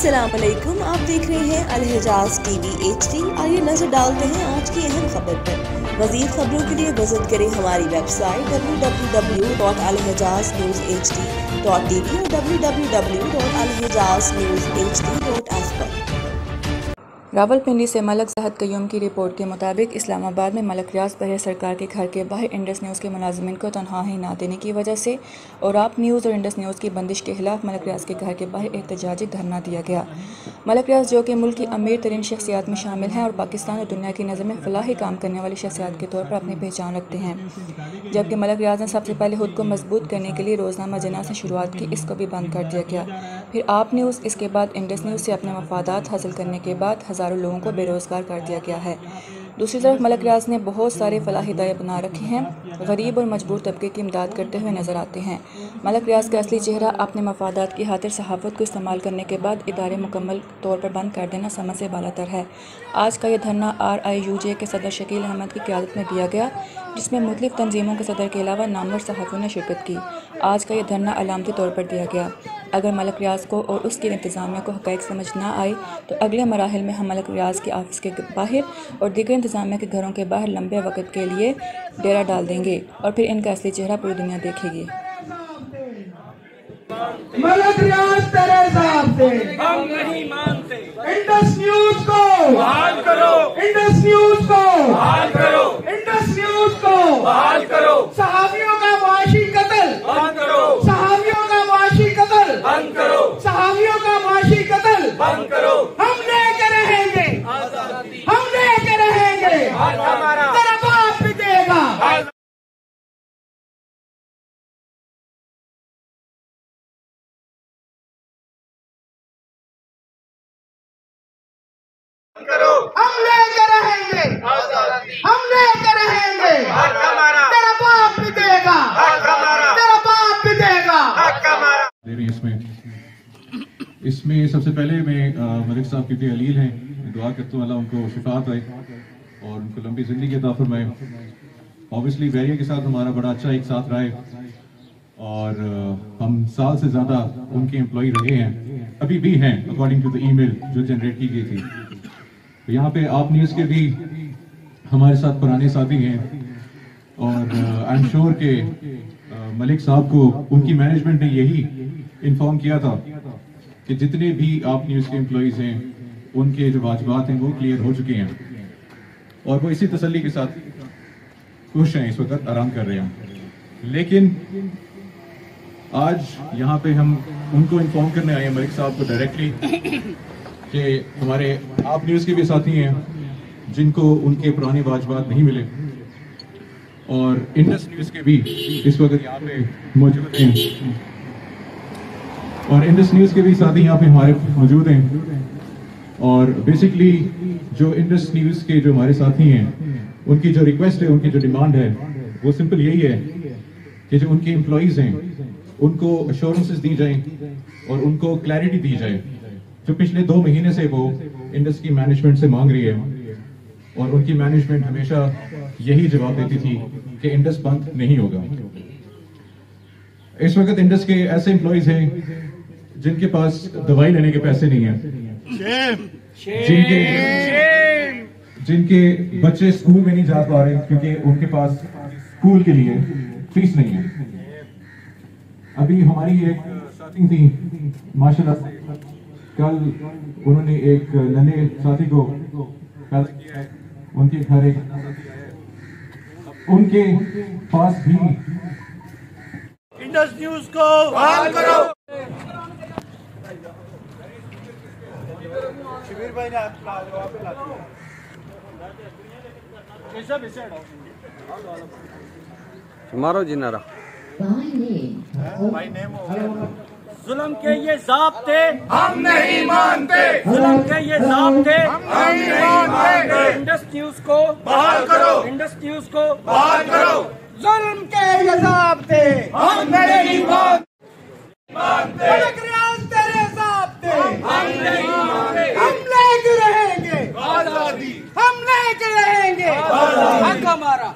अस्सलाम वालेकुम, आप देख रहे हैं अल-हिजाज टीवी HD। आइए नजर डालते हैं आज की अहम खबर पर। मज़ीद खबरों के लिए विजिट करें हमारी वेबसाइट www.alhijaznewshd.tv और www.alhijaznewshd.ask पर। रावलपिंडी से मलक ज़हद क़य्यूम की रिपोर्ट के मुताबिक इस्लामाबाद में मलक रियाज बहर सरकार के घर के बाहर इंडस न्यूज़ के मुलाजिमिन को तनख्वाही ना देने की वजह से और आप न्यूज़ और इंडस न्यूज़ की बंदिश के खिलाफ मलक रियाज के घर के बाहर एहतजाजी धरना दिया गया। मलक रियाज जो कि मुल्क की अमीर तरीन शख्सियात में शामिल हैं और पाकिस्तान और दुनिया की नज़र में फलाही काम करने वाली शख्सियात के तौर पर अपनी पहचान रखते हैं, जबकि मलक रियाज ने सबसे पहले खुद को मजबूत करने के लिए रोज़नामा जना से शुरुआत की, इसको भी बंद कर दिया गया। फिर आप न्यूज़, इसके बाद इंडस न्यूज़ से अपने मफादात हासिल करने के बाद हज़ारों लोगों को बेरोज़गार कर दिया गया है। दूसरी तरफ मलक रियाज ने बहुत सारे फलाही दायरे बना रखे हैं, गरीब और मजबूर तबके की इमदाद करते हुए नजर आते हैं। मलक रियाज का असली चेहरा अपने मफादात की खातिर सहाफ़त को इस्तेमाल करने के बाद इदारे मुकम्मल तौर पर बंद कर देना समझ से बालातर है। आज का यह धरना RIUJ के सदर शकील अहमद की क़यादत में दिया गया, जिसमें मुख्तलिफ तंजीमों के सदर के अलावा नामवर सहाफ़ियों ने शिरकत की। आज का यह धरना अलामती तौर पर दिया गया। अगर मलक रियाज को और उसकी इंतज़ामिया को हक़ाइक़ समझ ना आए तो अगले मराहिल में हम मलक रियाज के ऑफिस के बाहर और दीगर इंतज़ामिया के घरों के बाहर लंबे वक्त के लिए डेरा डाल देंगे और फिर इनका असली चेहरा पूरी दुनिया देखेगी। मलक रियाज तेरे साथ से हम नहीं मानते। इंडस न्यूज़ को बहाल करो, इंडस न्यूज़ को बहाल करो, इंडस न्यूज़ को बहाल करो। सहाफ़ियों का मुआशी कत्ल बंद करो, सहाफ़ियों का मुआशी कत्ल बंद करो, सहाफ़ियों का मुआशी कत्ल बंद करो। हम लेकर रहेंगे, हम लेकर रहेंगे, तेरा बाप भी देगा। हम लेकर रहेंगे, हम लेकर रहेंगे, तेरा बाप भी देगा, तेरा बाप भी देगा। इसमें सबसे पहले मैं मलिक साहब के लिए अलील हैं, दुआ करता हूँ अल्लाह उनको शिफात आए और उनको लंबी जिंदगी अता फरमाए। ऑब्वियसली बैरिया के साथ हमारा बड़ा अच्छा एक साथ रहा है और हम साल से ज़्यादा उनके एम्प्लॉय रहे हैं, अभी भी हैं अकॉर्डिंग टू द ईमेल जो जनरेट की गई थी। तो यहाँ पे आप न्यूज़ के भी हमारे साथ पुराने साथी हैं और आई एम श्योर के मलिक साहब को उनकी मैनेजमेंट ने यही इन्फॉर्म किया था कि जितने भी आप न्यूज़ के एम्प्लॉइज हैं उनके जो वाजिबात हैं वो क्लियर हो चुके हैं और वो इसी तसल्ली के साथ खुश हैं, इस वक्त आराम कर रहे हैं। लेकिन आज यहाँ पे हम उनको इन्फॉर्म करने आए हैं, मलिक साहब को डायरेक्टली, कि हमारे आप न्यूज़ के भी साथी हैं जिनको उनके पुराने वाजिबात नहीं मिले और इंडस न्यूज़ के भी इस वक्त यहाँ पे मौजूद हैं और इंडस न्यूज़ के भी साथी यहाँ पे हमारे मौजूद हैं। और बेसिकली जो इंडस न्यूज़ के जो हमारे साथी हैं उनकी जो रिक्वेस्ट है, उनकी जो डिमांड है वो सिंपल यही है कि जो उनके एम्प्लॉइज हैं उनको अश्योरेंसेस दी जाएं और उनको क्लैरिटी दी जाए जो पिछले 2 महीने से वो इंडस की मैनेजमेंट से मांग रही है। और उनकी मैनेजमेंट हमेशा यही जवाब देती थी कि इंडस बंद नहीं होगा। इस वक्त इंडस के ऐसे एम्प्लॉइज हैं जिनके पास दवाई लेने के पैसे नहीं हैं, जिनके बच्चे स्कूल में नहीं जा पा रहे क्योंकि उनके पास स्कूल के लिए फीस नहीं है। अभी हमारी एक साथी थी माशाल्लाह, कल उन्होंने एक नन्हे साथी को पैदा किया है, उनके घर एक, उनके पास भी इंडस न्यूज़ को बहाल करो। शिविर भाई ने मारो जी नारा जुल्म के ये ज़ाब्ते हम नहीं मानते, जुल्म के ये ज़ाब्ते हम नहीं मानते। इंडस न्यूज़ को बहाल करो, इंडस न्यूज़ को बहाल करो। जुल्म के ये ज़ाब्ते हम नहीं मानते। मलक रियाज तेरे ज़ाब्ते हम नहीं मानते। हम लेके रहेंगे आज़ादी, हम लेके रहेंगे हक हमारा।